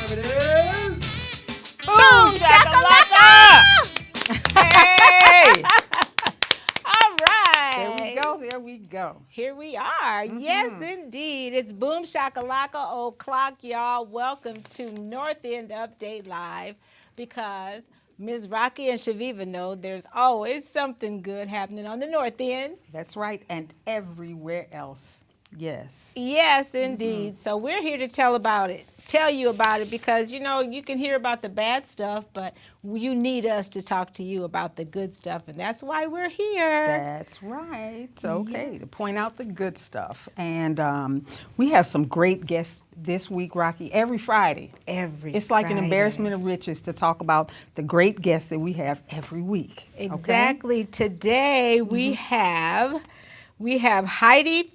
It is Boom shakalaka! Hey! All right. There we go. There we go. Here we are. Yes, indeed. It's Boom Shakalaka o'clock, y'all. Welcome to North End Update Live, because Ms. Rocki and Chaveevah know there's always something good happening on the North End. That's right, and everywhere else. Yes. Yes, indeed. So we're here to tell you about it, because you can hear about the bad stuff, but you need us to talk to you about the good stuff, and that's why we're here. That's right. Okay, Yes. to point out the good stuff. And we have some great guests this week, Rocki, every Friday. It's like an embarrassment of riches to talk about the great guests that we have every week. Exactly. Okay? Today we have Heidi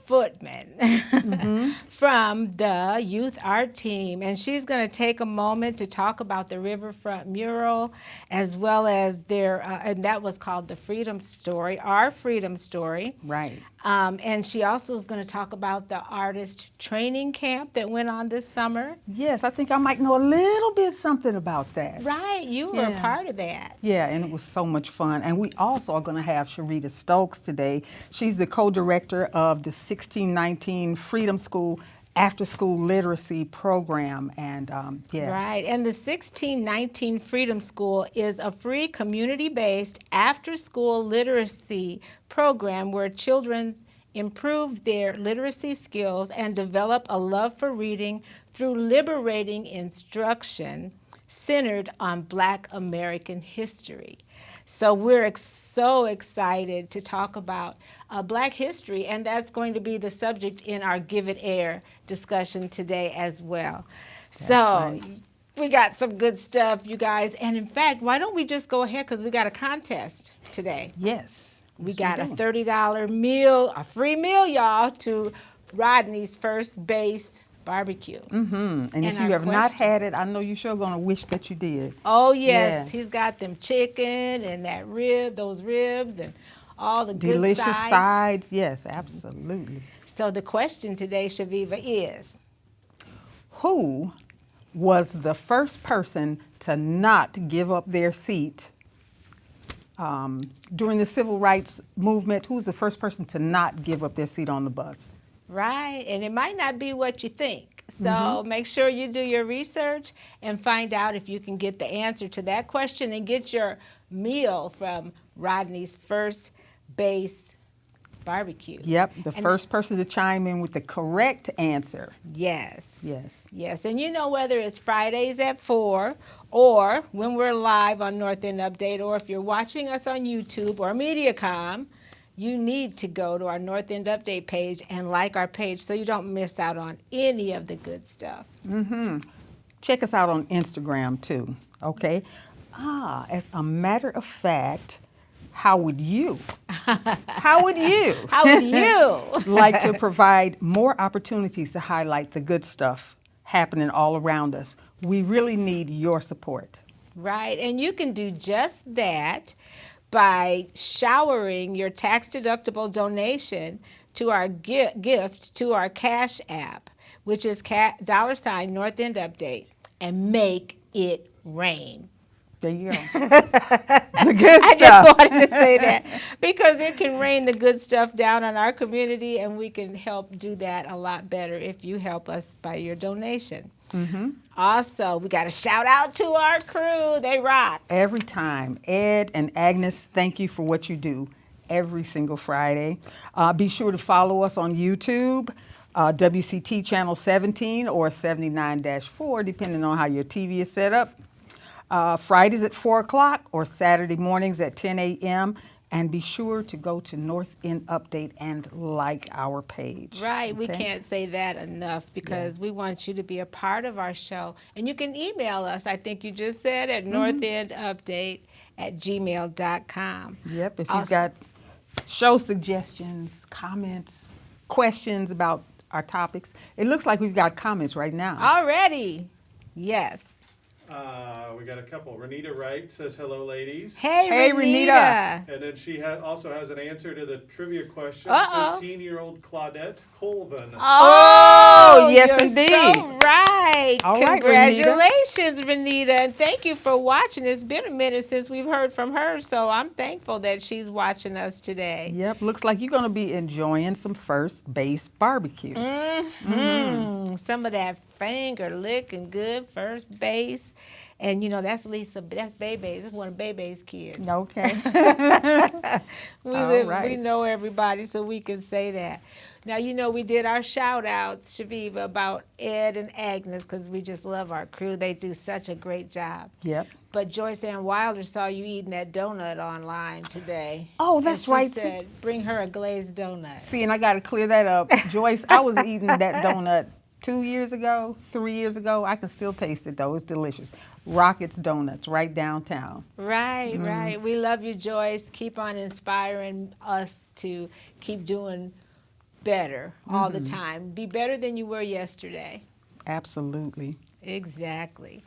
Fuchtman from the Youth Art Team, and she's going to take a moment to talk about the Riverfront mural, as well as their and that was called the Freedom Story, our Freedom Story. Right. And she also is going to talk about the artist training camp that went on this summer. Yes, I think I might know a little bit something about that. Right, you were a part of that. Yeah, and it was so much fun. And we also are going to have Sheritta Stokes today. She's the co-director of the 1619 Freedom School after-school literacy program. And Right, and the 1619 Freedom School is a free community-based after-school literacy program where children improve their literacy skills and develop a love for reading through liberating instruction centered on Black American history. So we're so excited to talk about Black history, and that's going to be the subject in our Give It Air discussion today as well. Right. We got some good stuff, you guys. And in fact, why don't we just go ahead, because we got a contest today. Yes. We got a $30 meal, a free meal, y'all, to Rodney's First Base Barbecue. And if you have not had it, I know you're sure going to wish that you did. Oh, yes. Yeah. He's got them chicken and those ribs and all the good delicious sides. Yes, absolutely. So the question today, Chaveevah, is, who was the first person to not give up their seat during the civil rights movement? Who's the first person to not give up their seat on the bus? Right, and it might not be what you think. So make sure you do your research and find out if you can get the answer to that question and get your meal from Rodney's First Base Barbecue. Yep, the first person to chime in with the correct answer. Yes. Yes. Yes, and whether it's Fridays at 4 or when we're live on North End Update, or if you're watching us on YouTube or MediaCom, you need to go to our North End Update page and like our page so you don't miss out on any of the good stuff. Check us out on Instagram too, okay? As a matter of fact, how would you like to provide more opportunities to highlight the good stuff happening all around us? We really need your support. Right, and you can do just that by showering your tax-deductible donation to our gift to our Cash App, which is $ North End Update, and make it rain. There you go. The good stuff. I just wanted to say that because it can rain the good stuff down on our community, and we can help do that a lot better if you help us by your donation. Also, we got to shout out to our crew. They rock. Every time. Ed and Agnes, thank you for what you do every single Friday. Be sure to follow us on YouTube, WCT Channel 17 or 79-4, depending on how your TV is set up. Fridays at 4 o'clock or Saturday mornings at 10 a.m. And be sure to go to North End Update and like our page. Right, okay? We can't say that enough, because we want you to be a part of our show. And you can email us, I think you just said, at northendupdate@gmail.com. Yep, if you've got show suggestions, comments, questions about our topics. It looks like we've got comments right now. Already, yes. We got a couple. Renita Wright says, hello, ladies. Hey, Renita. And then she also has an answer to the trivia question. 15-year-old Claudette Colvin. Oh, yes, you're indeed. So right. right. All right, Congratulations, Renita. And thank you for watching. It's been a minute since we've heard from her, so I'm thankful that she's watching us today. Yep, looks like you're going to be enjoying some first base barbecue. Some of that finger licking good first base. And you know, that's Bebe's. It's one of Bebe's kids. Okay. We know everybody, so we can say that. Now, you know, we did our shout outs, Chaveevah, about Ed and Agnes, because we just love our crew. They do such a great job. Yep. But Joyce Ann Wilder saw you eating that donut online today. Oh, that's and right. She said, bring her a glazed donut. See, and I got to clear that up. Joyce, I was eating that donut 2 years ago, 3 years ago. I can still taste it, though. It's delicious. Rocket's Donuts, right downtown. Right, right. We love you, Joyce. Keep on inspiring us to keep doing better all the time. Be better than you were yesterday. Absolutely. Exactly.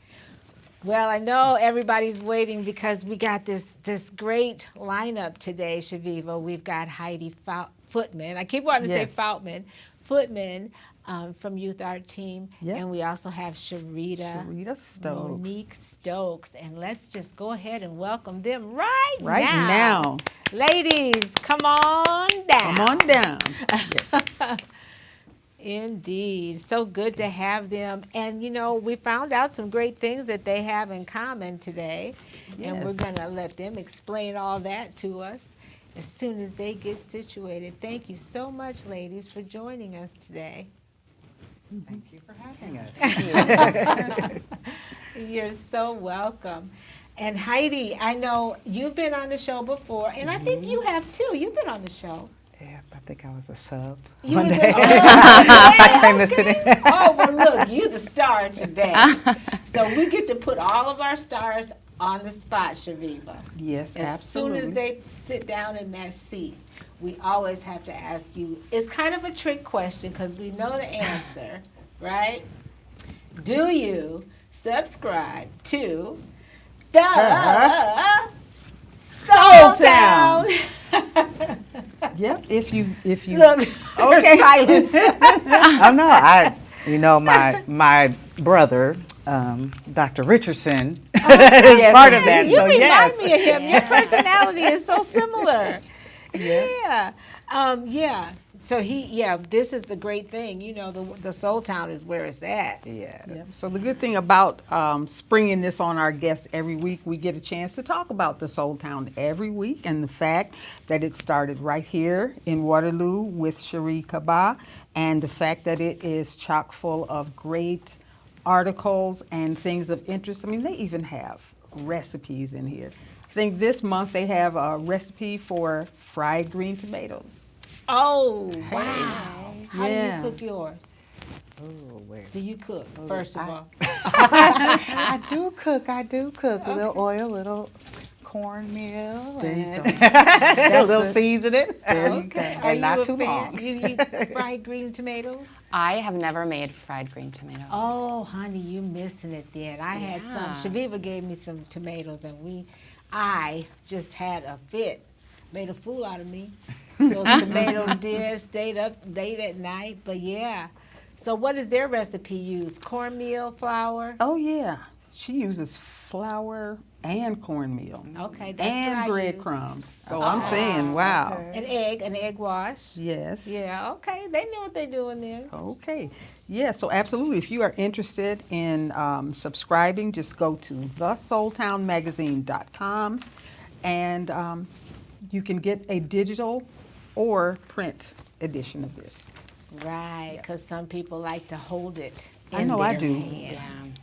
Well, I know everybody's waiting because we got this great lineup today, Chaveevah. We've got Heidi Fuchtman. I keep wanting to say Fuchtman from Youth Art Team. Yep. And we also have Sheritta Stokes. Monique Stokes. And let's just go ahead and welcome them right now. Ladies, come on down. Come on down. Yes. Indeed. So good to have them. And, you know, we found out some great things that they have in common today. And we're Yes. going to let them explain all that to us as soon as they get situated. Thank you so much, ladies, for joining us today. Thank you for having us. You're so welcome. And Heidi, I know you've been on the show before, and I think you have too. You've been on the show. Yeah, I think I was a sub You one was day. I came to sit in. Oh, well, look, you the star today. So we get to put all of our stars on the spot, Chaveevah. Yes, As absolutely. soon as they sit down in that seat, we always have to ask you, it's kind of a trick question because we know the answer, right? Do you subscribe to the Soul Town? Yep. If you Look, Okay. silence. Oh no, my brother, Dr. Richardson, is part of that. You So remind yes. me of him. Your personality is so similar. Yeah. So this is the great thing. You know, the Soul Town is where it's at. Yes. Yep. So the good thing about springing this on our guests every week, we get a chance to talk about the Soul Town every week and the fact that it started right here in Waterloo with Sheritta, and the fact that it is chock full of great articles and things of interest. I mean, they even have recipes in here. I think this month they have a recipe for fried green tomatoes. Oh, wow. How do Yeah. you cook yours? Oh, where? Do you cook, first of all? I do cook. A little oil, a little cornmeal, There you and go. a little seasoning. There you Okay. go. Are And you not a too fan? long. You eat fried green tomatoes? I have never made fried green tomatoes. Oh, honey, you missing it then. I had some. Yeah. Shaviva gave me some tomatoes, and I just had a fit. Made a fool out of me. Those tomatoes did. Stayed up late at night, but yeah. So what does their recipe use? Cornmeal, flour? Oh yeah, she uses flour and cornmeal. Okay, that's and what I use. breadcrumbs. So I'm saying, wow. Okay. An egg wash. Yes. Yeah, okay. They know what they're doing then. Okay. Yeah, so absolutely. If you are interested in subscribing, just go to thesoultownmagazine.com and you can get a digital or print edition of this. Right, because some people like to hold it I in know I their do. hand.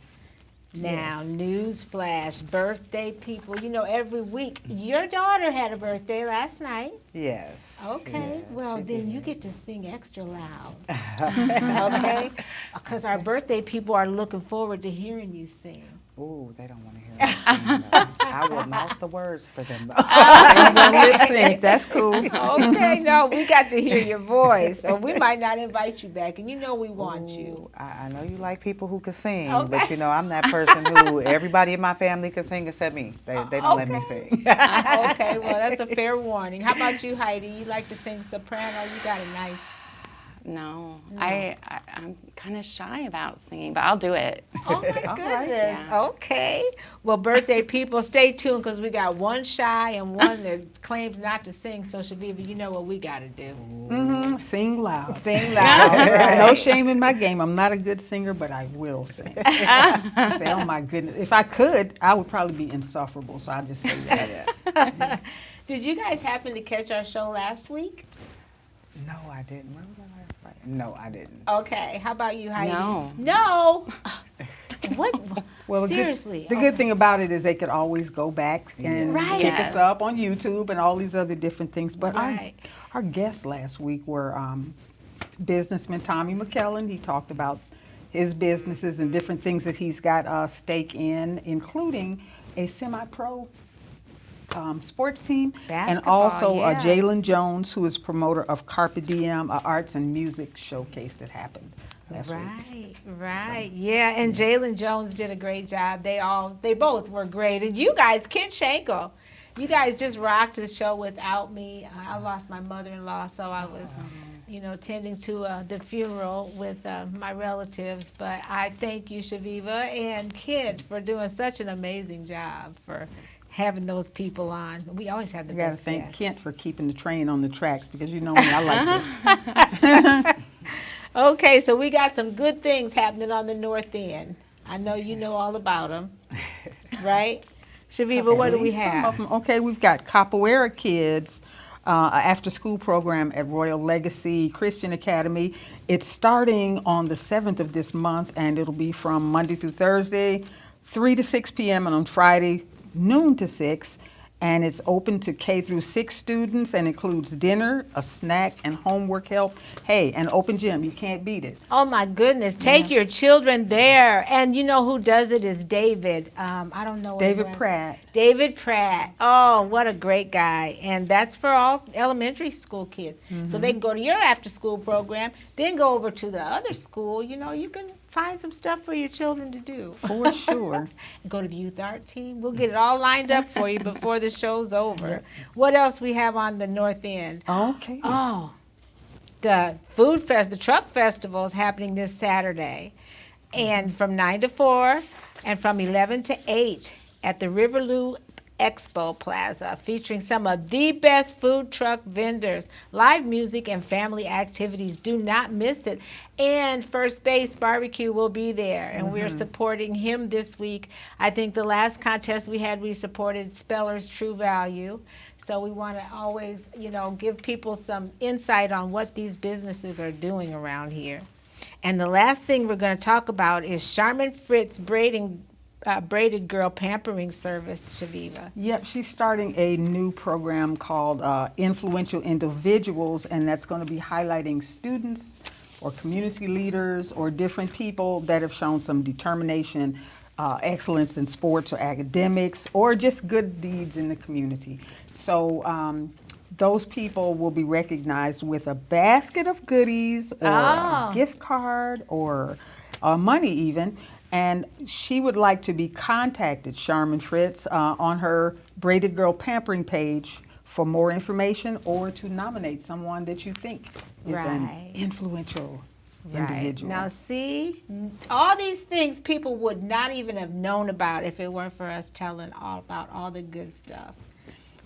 Yeah. Now, news flash, birthday people. You know, every week, your daughter had a birthday last night. Yes. Okay, Yes, well, she then did. you get to sing extra loud. Okay? Because our birthday people are looking forward to hearing you sing. Ooh, they don't want to hear me sing, though. I will mouth the words for them, though. And you gonna lip sync. That's cool. Okay, no, we got to hear your voice, or we might not invite you back, and you know we want you. Ooh, I know you like people who can sing, Okay. but you know I'm that person who everybody in my family can sing except me. They don't let me sing. Okay, well, that's a fair warning. How about you, Heidi? You like to sing soprano? You got a nice... No. I'm kind of shy about singing, but I'll do it. Oh my All goodness. right. Yeah. Okay. Well, birthday people, stay tuned because we got one shy and one that claims not to sing. So, Chaveevah, you know what we got to do. Sing loud. Sing loud. No Right? shame in my game. I'm not a good singer, but I will sing. I say, oh my goodness. If I could, I would probably be insufferable. So I just say that. Did you guys happen to catch our show last week? No, I didn't. Where was I last Friday? No, I didn't. Okay. How about you, Heidi? No. No. What? Well, Seriously. the good thing about it is they could always go back and Right. pick Yes. us up on YouTube and all these other different things. But Right. our guests last week were businessman Tommy McKellen. He talked about his businesses and different things that he's got a stake in, including a semi-pro sports team, and Basketball, also yeah. Jalen Jones, who is promoter of Carpe Diem, an arts and music showcase that happened last week. Right. Yeah, and Jalen Jones did a great job. They both were great. And you guys, Kid Schenkel, you guys just rocked the show without me. I lost my mother-in-law, so I was, tending to the funeral with my relatives. But I thank you, Chaveevah and Kid, for doing such an amazing job for having those people on. We always have the I got to best thank guests. Kent for keeping the train on the tracks because you know me, I like to. Okay, so we got some good things happening on the North End. I know you know all about them, right? Chaveevah, what do we Some have? of 'em. Okay, we've got Capoeira Kids, after-school program at Royal Legacy Christian Academy. It's starting on the 7th of this month, and it'll be from Monday through Thursday, 3 to 6 p.m., and on Friday, noon to 6. And it's open to K through 6 students and includes dinner, a snack, and homework help. Hey, an open gym, you can't beat it. Oh my goodness, take your children there. And you know who does it is David. I don't know what his David last- Pratt. David Pratt. Oh, what a great guy. And that's for all elementary school kids. So they can go to your after school program, then go over to the other school. You can find some stuff for your children to do. For sure. Go to the youth art team. We'll get it all lined up for you before the show's over. What else we have on the North End? Okay. Oh, the food fest, the truck festival is happening this Saturday, and from 9 to 4, and from 11 to 8 at the Waterloo Expo Plaza, featuring some of the best food truck vendors, live music, and family activities. Do not miss it. And First Base Barbecue will be there, and we're supporting him this week. I think the last contest we had, we supported Speller's True Value. So we want to always, give people some insight on what these businesses are doing around here. And the last thing we're going to talk about is Charmin Fritz Braided Girl Pampering Service, Chaveevah. Yep, she's starting a new program called Influential Individuals, and that's going to be highlighting students or community leaders or different people that have shown some determination, excellence in sports or academics, or just good deeds in the community. So those people will be recognized with a basket of goodies or a gift card or money even. And she would like to be contacted, Charmin Fritz, on her Braided Girl Pampering page for more information or to nominate someone that you think is an influential individual. Now, see, all these things people would not even have known about if it weren't for us telling all about all the good stuff.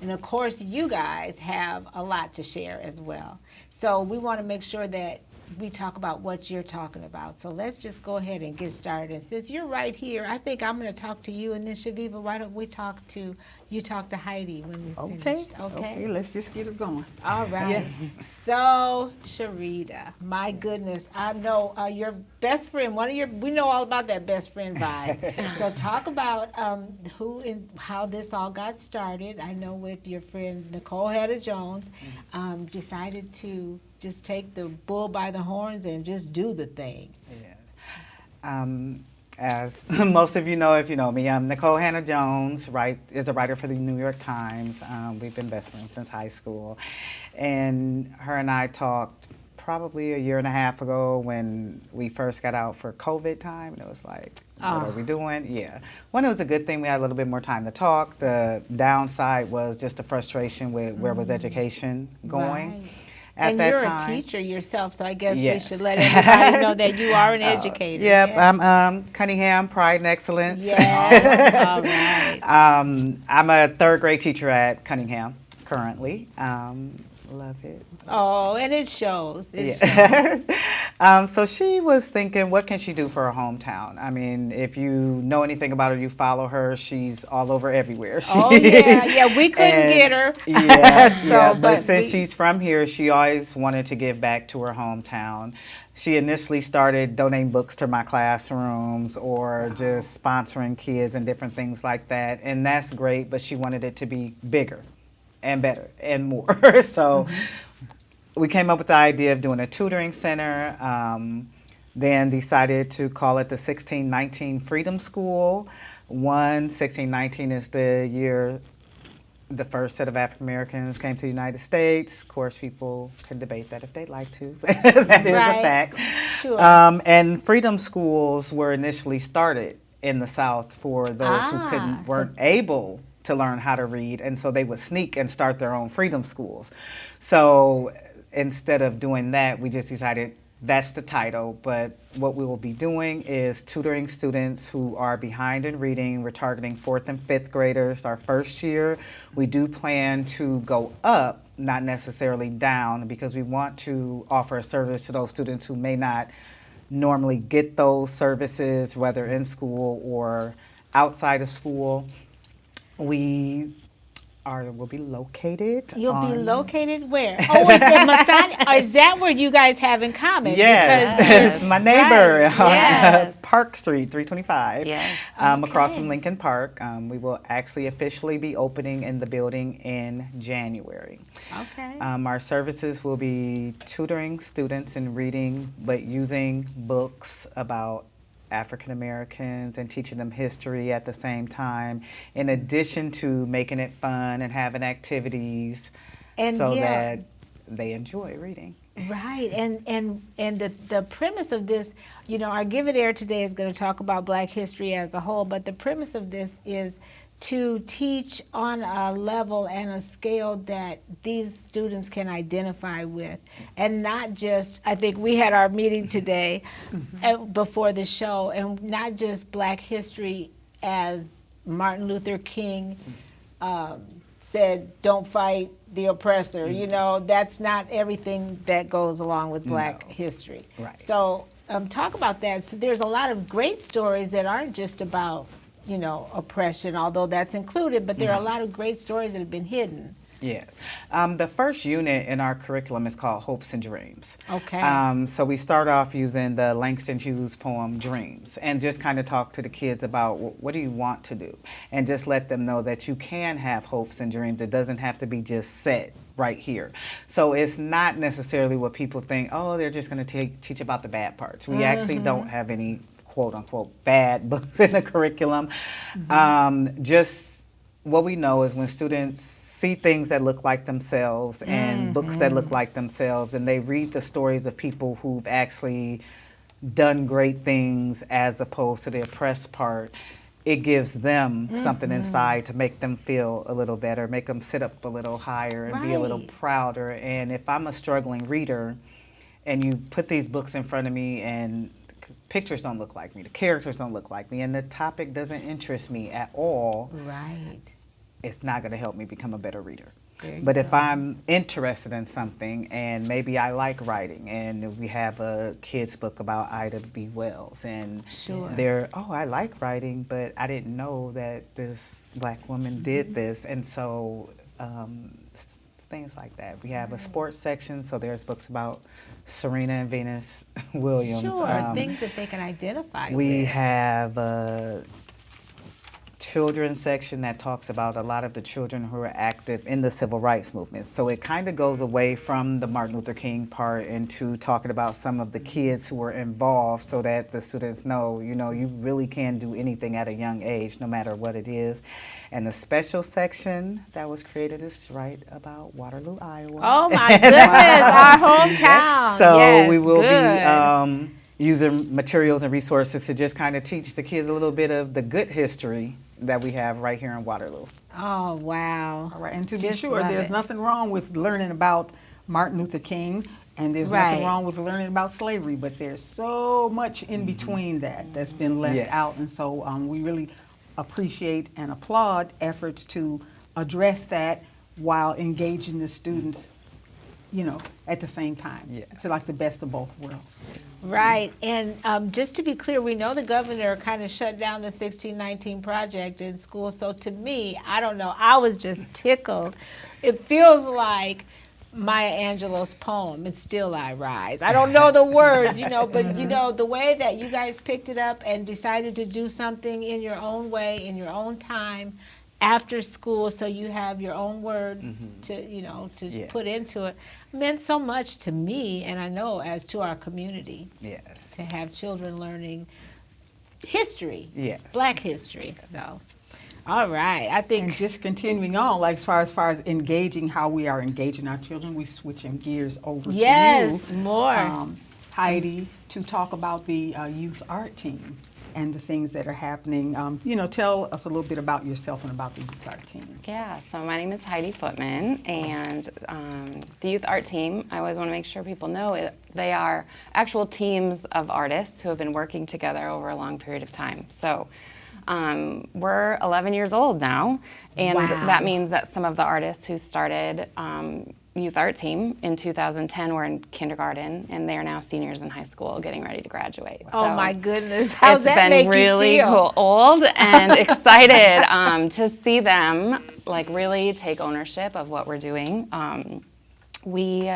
And of course, you guys have a lot to share as well. So we want to make sure that we talk about what you're talking about. So let's just go ahead and get started. And since you're right here, I think I'm going to talk to you, and then Chaveevah, why don't we talk to Heidi when we finish? Okay, let's just get it going. All right. So, Sheritta, my goodness, I know your best friend, we know all about that best friend vibe. So talk about who and how this all got started. I know with your friend Nicole Hedda-Jones, decided to just take the bull by the horns and just do the thing. Yeah. As most of you know, if you know me, Nicole Hannah-Jones, is a writer for the New York Times. We've been best friends since high school. And her and I talked probably a year and a half ago when we first got out for COVID time. And it was like, what are we doing? Yeah. One, it was a good thing we had a little bit more time to talk. The downside was just the frustration with where was education going. Right. at And that you're time. a teacher yourself, so I guess we Yes. should let everybody know that you are an educator. Yep, Yes. I'm Cunningham Pride and Excellence. Yes. All right. I'm a third grade teacher at Cunningham currently. Love it. Oh, and it shows. It shows. Yeah. So she was thinking, what can she do for her hometown? I mean, if you know anything about her, you follow her. She's all over everywhere. Oh yeah, yeah. We couldn't And- get her. Yeah, So, yeah. but But since we- she's from here, she always wanted to give back to her hometown. She initially started donating books to my classrooms or just sponsoring kids and different things like that. And that's great, but she wanted it to be bigger and better and more. So we came up with the idea of doing a tutoring center, then decided to call it the 1619 Freedom School. 1619 is the year the first set of African Americans came to the United States. Of course, people can debate that if they'd like to. That is Right. a fact. Sure. And freedom schools were initially started in the South for those who weren't able to learn how to read, and so they would sneak and start their own freedom schools. So instead of doing that, we just decided that's the title, but what we will be doing is tutoring students who are behind in reading. We're targeting 4th and 5th graders our first year. We do plan to go up, not necessarily down, because we want to offer a service to those students who may not normally get those services, whether in school or outside of school. Will be located. You'll be on- located where? Oh, wait, the Masonic. Is that where you guys have in common? Yes, Yes. it's my neighbor Right, on yes. Park Street, 325. Yes. Across from Okay. Lincoln Park. We will actually officially be opening in the building in January. Okay. Our services will be tutoring students in reading, but using books about African Americans and teaching them history at the same time, in addition to making it fun and having activities And so yeah. that they enjoy reading. Right, and the premise of this, you know, our Give It Air today is going to talk about Black history as a whole, but the premise of this is to teach on a level and a scale that these students can identify with, and not just, I think we had our meeting today before the show, and not just Black history as Martin Luther King said, don't fight the oppressor. You know, that's not everything that goes along with Black history. Right. So talk about that. So there's a lot of great stories that aren't just about, you know, oppression, although that's included, but there are a lot of great stories that have been hidden. Yes. The first unit in our curriculum is called Hopes and Dreams. Okay. So we start off using the Langston Hughes poem Dreams, and just kind of talk to the kids about what do you want to do, and just let them know that you can have hopes and dreams. It doesn't have to be just set right here. So it's not necessarily what people think, oh, they're just going to teach about the bad parts. We actually don't have any quote unquote bad books in the curriculum. Just what we know is when students see things that look like themselves and books that look like themselves, and they read the stories of people who've actually done great things as opposed to the oppressed part, it gives them something inside to make them feel a little better, make them sit up a little higher and be a little Right. prouder. And if I'm a struggling reader and you put these books in front of me and pictures don't look like me, the characters don't look like me, and the topic doesn't interest me at all, Right. it's not going to help me become a better reader. There you But if I'm interested in something, and maybe I like writing, and we have a kid's book about Ida B. Wells, and Sure. I like writing, but I didn't know that this Black woman did this, and so things like that. We have a sports section, so there's books about Serena and Venus Williams. Sure, things that they can identify We with. have a children's section that talks about a lot of the children who are active in the civil rights movement. So it kind of goes away from the Martin Luther King part into talking about some of the kids who were involved, so that the students know, you know, you really can do anything at a young age, no matter what it is. And the special section that was created is right about Waterloo, Iowa. Oh my goodness, our hometown. So Yes, we will good. be using materials and resources to just kind of teach the kids a little bit of the good history that we have right here in Waterloo. Oh wow. All right, and to be Just sure, love there's it. nothing wrong with learning about Martin Luther King, and there's Right. nothing wrong with learning about slavery, but there's so much in between that's been left Yes. out, and so we really appreciate and applaud efforts to address that while engaging the students, at the same time. Yes. It's like the best of both worlds. Right, and just to be clear, we know the governor kind of shut down the 1619 project in school, so to me, I don't know, I was just tickled. It feels like Maya Angelou's poem, "And Still I Rise." I don't know the words, but the way that you guys picked it up and decided to do something in your own way, in your own time, after school, so you have your own words to Yes. put into it, meant so much to me, and I know as to our community, Yes. to have children learning history, Yes. Black history. So, all right, I And think just continuing on, like as far as engaging, how we are engaging our children, we switching gears over yes, to you, more. Heidi, to talk about the youth art team and the things that are happening. Tell us a little bit about yourself and about the youth art team. Yeah, so my name is Heidi Fuchtman, and the youth art team, I always want to make sure people know it, they are actual teams of artists who have been working together over a long period of time. So we're 11 years old now, and Wow. that means that some of the artists who started youth art team in 2010 were in kindergarten, and they are now seniors in high school getting ready to graduate. Oh So my goodness, how's it's that been make really you feel? cool, old and excited to see them really take ownership of what we're doing. We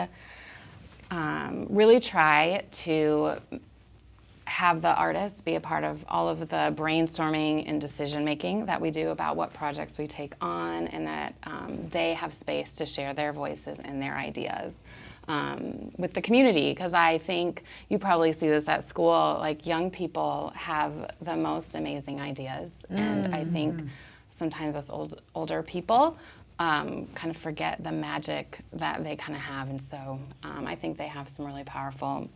really try to have the artists be a part of all of the brainstorming and decision making that we do about what projects we take on, and that they have space to share their voices and their ideas with the community, because I think you probably see this at school, like young people have the most amazing ideas, and I think sometimes us older people kind of forget the magic that they kind of have, and so I think they have some really powerful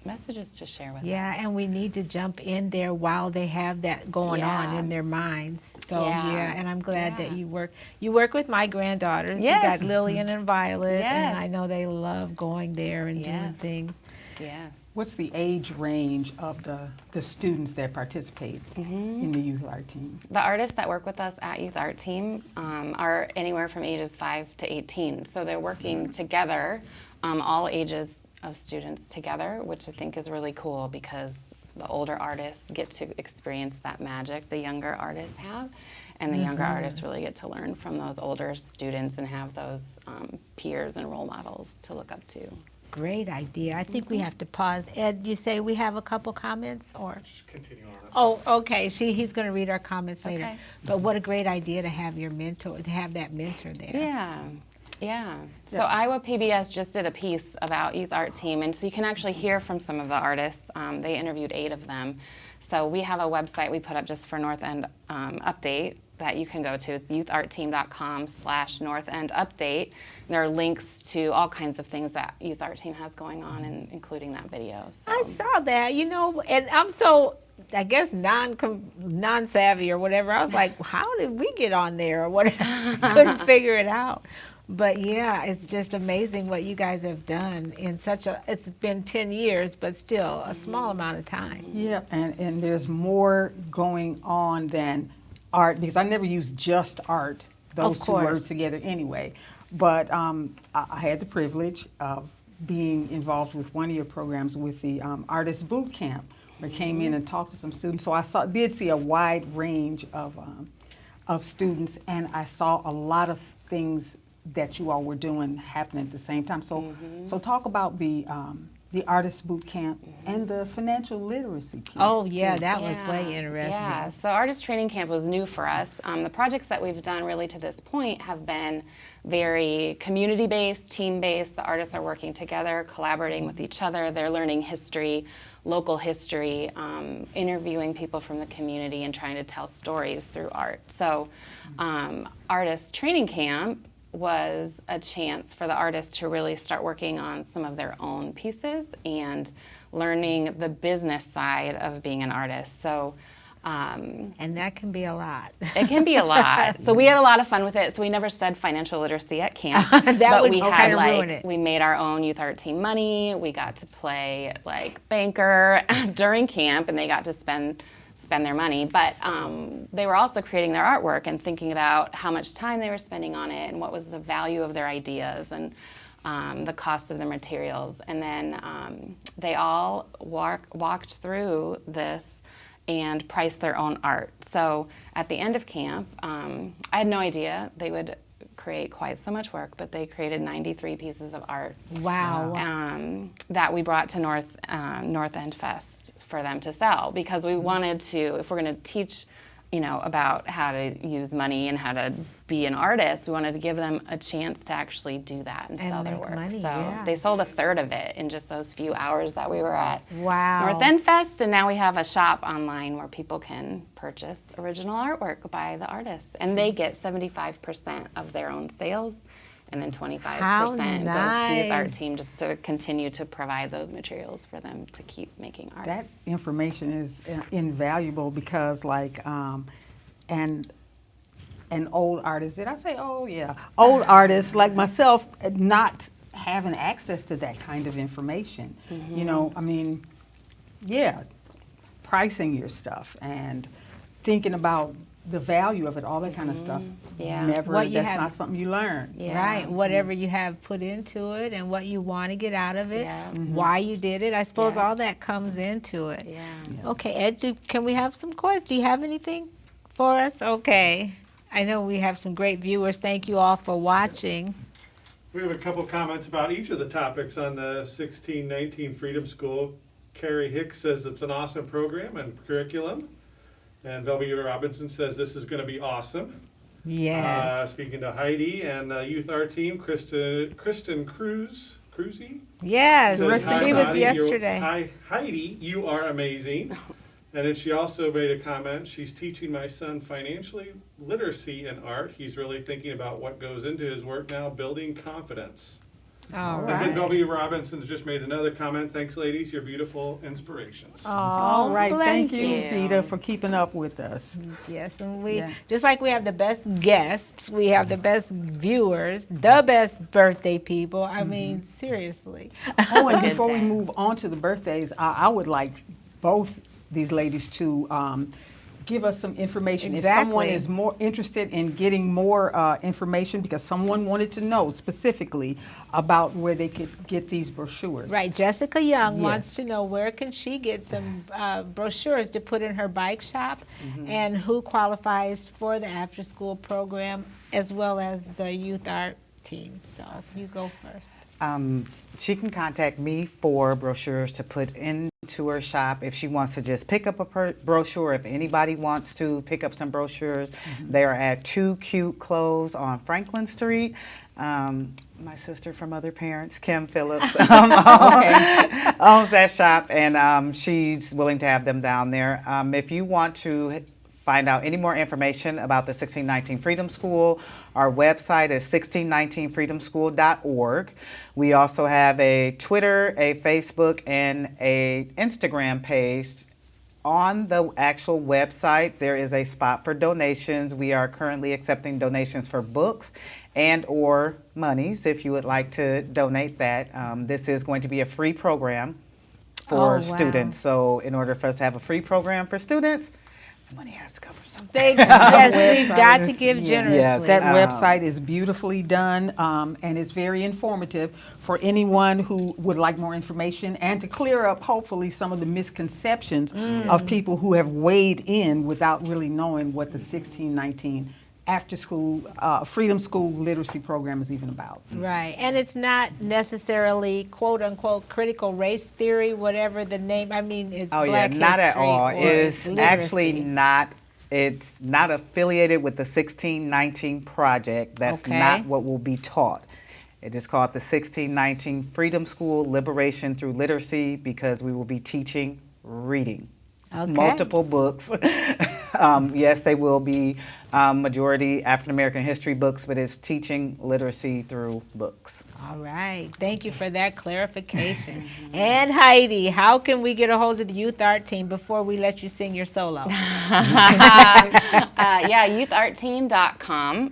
messages to share with Yeah, us. and we need to jump in there while they have that going on Yeah. in their minds. So Yeah. and I'm glad that Yeah. you work with my granddaughters. Yes. You got Lillian and Violet, and I Yes. know they love going there and doing Yes. things. Yes. What's the age range of the students that participate in the youth art team? The artists that work with us at Youth Art Team are anywhere from ages 5 to 18. So they're working together, all ages of students together, which I think is really cool, because the older artists get to experience that magic the younger artists have, and the younger artists really get to learn from those older students and have those peers and role models to look up to. Great idea. I think we have to pause. Ed, you say we have a couple comments, or? Just continue on. Oh, okay. He's going to read our comments later. Okay. But what a great idea to have your mentor, to have that mentor there. Yeah, yeah. So Iowa PBS just did a piece about Youth Art Team, and so you can actually hear from some of the artists. They interviewed 8 of them. So we have a website we put up just for North End Update that you can go to. It's youthartteam.com/NorthEndUpdate. There are links to all kinds of things that Youth Art Team has going on, and including that video. So. I saw that, and I'm so, I guess, non-savvy or whatever. I was like, how did we get on there or whatever? Couldn't figure it out. But yeah, it's just amazing what you guys have done in it's been 10 years, but still a small amount of time. Yeah, and there's more going on than art, because I never use just art, those Of two words course. together anyway. But I had the privilege of being involved with one of your programs with the Artist Boot Camp, where I came in and talked to some students. So I did see a wide range of students, and I saw a lot of things that you all were doing happening at the same time. So so talk about the Artist Boot Camp and the financial literacy piece. Oh yeah, too. that was way interesting. Yeah, so Artist Training Camp was new for us. The projects that we've done really to this point have been very community-based, team-based. The artists are working together, collaborating with each other. They're learning history, local history, interviewing people from the community, and trying to tell stories through art. So Artist Training Camp was a chance for the artists to really start working on some of their own pieces and learning the business side of being an artist. So And that can be a lot. It can be a lot. So we had a lot of fun with it. So we never said financial literacy at camp. That but would we kind had of ruin it. we made our own youth art team money. We got to play like banker during camp, and they got to spend their money. But they were also creating their artwork and thinking about how much time they were spending on it and what was the value of their ideas and the cost of their materials. And then they all walked through this and price their own art. So at the end of camp, I had no idea they would create quite so much work, but they created 93 pieces of art. Wow. That we brought to North End Fest for them to sell, because we wanted to, if we're going to teach, about how to use money and how to be an artist, we wanted to give them a chance to actually do that and sell their make work. money, so yeah. they sold a third of it in just those few hours that we were at Wow. North End Fest, and now we have a shop online where people can purchase original artwork by the artists, and they get 75% of their own sales, and then 25% goes to the art nice. team just to continue to provide those materials for them to keep making art. That information is invaluable because, like, and old artists, did I say old? Yeah. Old artists like myself not having access to that kind of information. Pricing your stuff and thinking about the value of it, all that kind of stuff. Yeah. That's not something you learn. Yeah. Right. Whatever you have put into it and what you want to get out of it, Yeah. why you did it. I suppose Yeah. all that comes into it. Yeah. Okay, Ed, can we have some questions? Do you have anything for us? Okay. I know we have some great viewers. Thank you all for watching. We have a couple comments about each of the topics on the 1619 Freedom School. Carrie Hicks says it's an awesome program and curriculum. And Velveeta Robinson says this is going to be awesome. Yes. Speaking to Heidi and youth art team, Kristen Cruzy. Yes. Says, "Hi, She was Heidi, yesterday. Hi, Heidi, you are amazing." And then she also made a comment, she's teaching my son financially literacy and art. He's really thinking about what goes into his work now, building confidence. All And then right. Velveeta Robinson just made another comment. Thanks, ladies. You're beautiful inspirations. All right. bless Thank you, you. Vita, for keeping up with us. Yes, and we Yeah. just like we have the best guests, we have the best viewers, the best birthday people. I mean, seriously. Oh, and good before we day. move on to the birthdays, I would like both these ladies to give us some information. If someone Exactly. is more interested in getting more information, because someone wanted to know specifically about where they could get these brochures. Right, Jessica Young Yes. wants to know where can she get some brochures to put in her bike shop, and who qualifies for the after-school program as well as the youth art team. So you go first. She can contact me for brochures to put into her shop. If she wants to just pick up a brochure, if anybody wants to pick up some brochures, they are at 2 Cute Clothes on Franklin Street. My sister from Other Parents, Kim Phillips, owns that shop, and she's willing to have them down there. If you want to find out any more information about the 1619 Freedom School, our website is 1619freedomschool.org. We also have a Twitter, a Facebook, and a Instagram page. On the actual website, there is a spot for donations. We are currently accepting donations for books and or monies if you would like to donate that. This is going to be a free program for Oh, wow. students. So in order for us to have a free program for students, the money has to come from somewhere. Yes, we've got to Website give is- generously. Yes. That Um, website is beautifully done, and it's very informative for anyone who would like more information, and to clear up hopefully some of the misconceptions of people who have weighed in without really knowing what the 1619 after school Freedom School literacy program is even about. Right, and it's not necessarily quote unquote critical race theory, whatever the name. I mean, it's Oh Black yeah, not at history all. or It's actually literacy. not. It's not affiliated with the 1619 project. That's Okay. not what will be taught. It is called the 1619 Freedom School Liberation Through Literacy, because we will be teaching reading. Okay. multiple books. Yes, they will be majority African American history books, but it's teaching literacy through books. All right. Thank you for that clarification. And Heidi, how can we get a hold of the Youth Art Team before we let you sing your solo? Yeah, youthartteam.com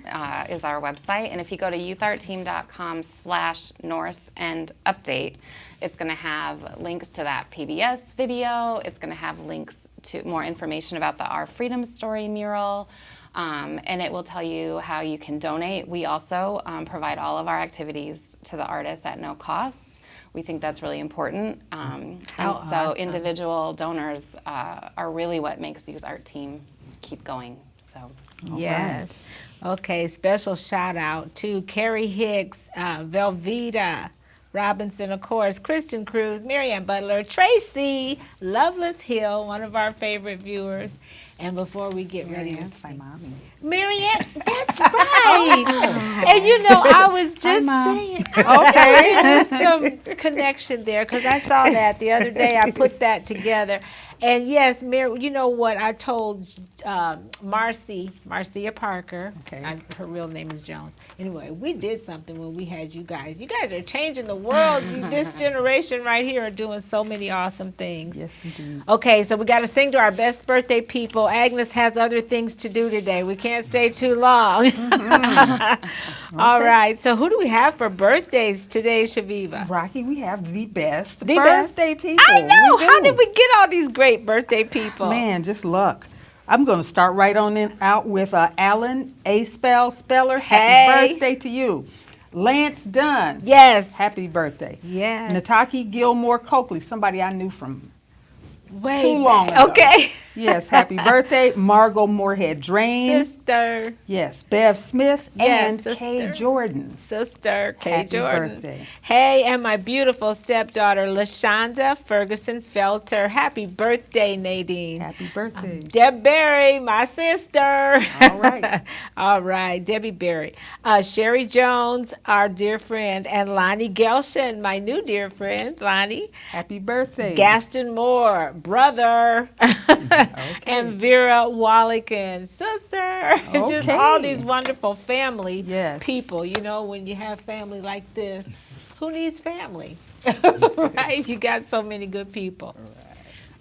is our website. And if you go to youthartteam.com/north and update, it's going to have links to that PBS video. It's going to have links to more information about the Our Freedom Story mural. And it will tell you how you can donate. We also provide all of our activities to the artists at no cost. We think that's really important. How So awesome. individual donors are really what makes Youth Art Team keep going. So Yes. Okay, special shout out to Carrie Hicks, Velveeta Robinson, of course, Kristen Cruz, Marianne Butler, Tracy, Loveless Hill, one of our favorite viewers. And before we get ready to Marianne's my sing, mommy. Marianne, that's right. And you know, I was just Mom. saying, okay, there's some connection there because I saw that the other day. I put that together. And yes, you know what I told Marcia Parker, Okay. her real name is Jones. Anyway, we did something when we had you guys. You guys are changing the world. This generation right here are doing so many awesome things. Yes, indeed. Okay, so we got to sing to our best birthday people. Agnes has other things to do today. We can't stay too long. All right, so who do we have for birthdays today, Chaveevah? Rocky, we have the best The best? birthday people. I know. We How do. did we get all these great birthday people? Man, just luck. I'm going to start right on in out with Alan A. Speller. Happy Hey. birthday to you. Lance Dunn. Yes. Happy birthday. Yes. Nataki Gilmore Coakley, somebody I knew from Way too long back. ago. Okay. Yes, happy birthday. Margot Moorhead Drain. Sister. Yes, Bev Smith Yes, and Kay sister. Jordan. Sister Kay Happy Jordan. birthday. Hey, and my beautiful stepdaughter, LaShonda Ferguson Felter. Happy birthday, Nadine. Happy birthday. Deb Berry, my sister. All right. All right, Debbie Berry. Sherry Jones, our dear friend, and Lonnie Gelshin, my new dear friend, Lonnie. Happy birthday. Gaston Moore, brother. And Vera Walliken, sister. Just Okay. all these wonderful family Yes. people. You know, when you have family like this, who needs family? Right? You got so many good people.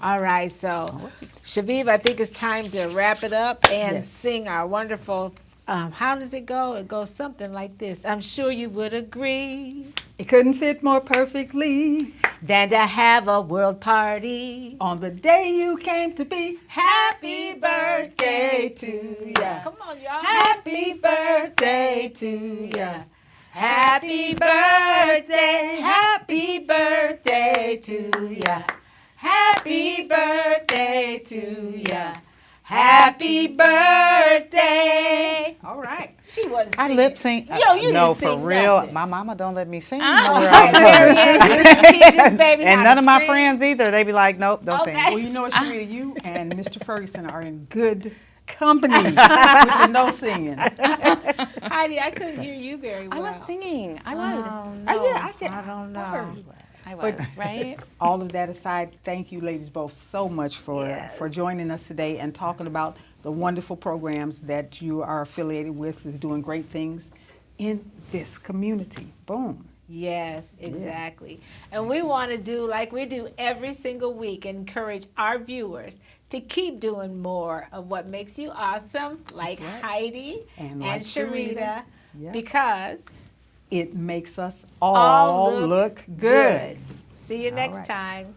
All right, so Chaveevah, I think it's time to wrap it up and Yes. sing our wonderful. How does it go? It goes something like this. I'm sure you would agree It couldn't fit more perfectly than to have a world party. on the day you came to be. Happy birthday to ya. Come on, y'all. Happy birthday to ya. Happy birthday. Happy birthday to ya. Happy birthday to ya. Happy birthday. All right. She wasn't I singing. lip sync. Yo, you no, didn't for sing real. nothing. My mama don't let me sing. Oh, nowhere okay, else. Marianne, you teach this baby how And to none of my sing. friends either. They be like, nope, don't Okay. Well, you know what, Sharita, you and Mr. Ferguson are in good company with the no singing. Heidi, I couldn't hear you very well. I was singing. I was. Yeah, I don't know. I was, right? All of that aside, thank you ladies both so much for Yes. joining us today and talking about the wonderful programs that you are affiliated with is doing great things in this community. Boom. Yes, exactly. And we want to do like we do every single week, encourage our viewers to keep doing more of what makes you awesome, like right. Heidi And and like Sheritta, Sheritta. Yeah. because It makes us all all look good. See you All next right. time.